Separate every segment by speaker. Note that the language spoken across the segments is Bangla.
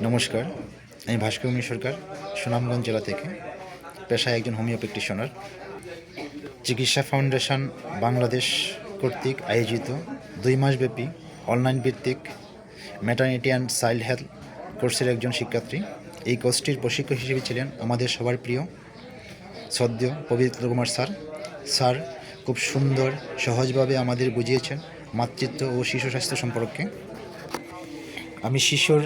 Speaker 1: নমস্কার, আমি ভাস্কর সরকার, সুনামগঞ্জ জেলা থেকে। পেশায় একজন হোমিও প্র্যাকটিশনার। চিকিৎসা ফাউন্ডেশন বাংলাদেশ কর্তৃক আয়োজিত 2 মাসব্যাপী অনলাইন ভিত্তিক ম্যাটারনিটি অ্যান্ড চাইল্ড হেলথ কোর্সের একজন শিক্ষার্থী। এই কোর্সটির প্রশিক্ষক হিসেবে ছিলেন আমাদের সবার প্রিয় শ্রদ্ধেয় পবিত্র কুমার স্যার খুব সুন্দর সহজভাবে আমাদের বুঝিয়েছেন মাতৃত্ব ও শিশু স্বাস্থ্য সম্পর্কে। আমি শিশুর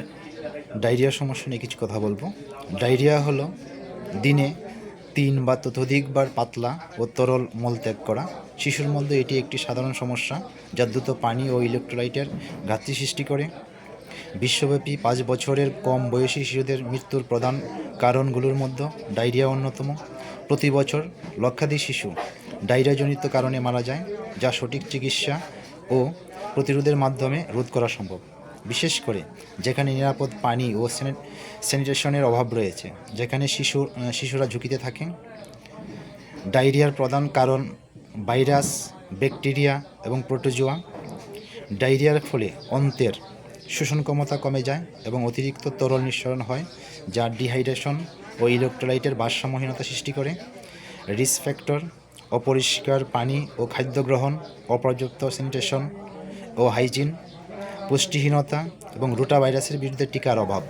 Speaker 1: ডায়রিয়া সমস্যা নিয়ে কিছু কথা বলবো। ডায়রিয়া হলো দিনে 3 বা ততোধিকবার পাতলা ও তরল মলত্যাগ করা। শিশুর মধ্যে এটি একটি সাধারণ সমস্যা যা দ্রুত পানি ও ইলেকট্রোলাইটের ঘাটতি সৃষ্টি করে। বিশ্বব্যাপী 5 বছরের কম বয়সী শিশুদের মৃত্যুর প্রধান কারণগুলোর মধ্যে ডায়রিয়া অন্যতম। প্রতি বছর লক্ষাধিক শিশু ডায়রিয়াজনিত কারণে মারা যায়, যা সঠিক চিকিৎসা ও প্রতিরোধের মাধ্যমে রোধ করা সম্ভব। বিশেষ করে যেখানে নিরাপদ পানি ও স্যানিটেশনের অভাব রয়েছে, যেখানে শিশুরা ঝুঁকিতে থাকে। ডায়রিয়ার প্রধান কারণ ভাইরাস, ব্যাকটেরিয়া এবং প্রোটোজোয়া। ডায়রিয়ার ফলে অন্ত্রের শোষণ ক্ষমতা কমে যায় এবং অতিরিক্ত তরল নিঃসরণ হয়, যা ডিহাইড্রেশন ও ইলেকট্রোলাইটের ভারসাম্যহীনতা সৃষ্টি করে। রিস্ক ফ্যাক্টর: অপরিষ্কার পানি ও খাদ্য গ্রহণ, অপর্যাপ্ত স্যানিটেশন ও হাইজিন, পুষ্টিহীনতা এবং রোটা ভাইরাসের বিরুদ্ধে টিকার অভাব।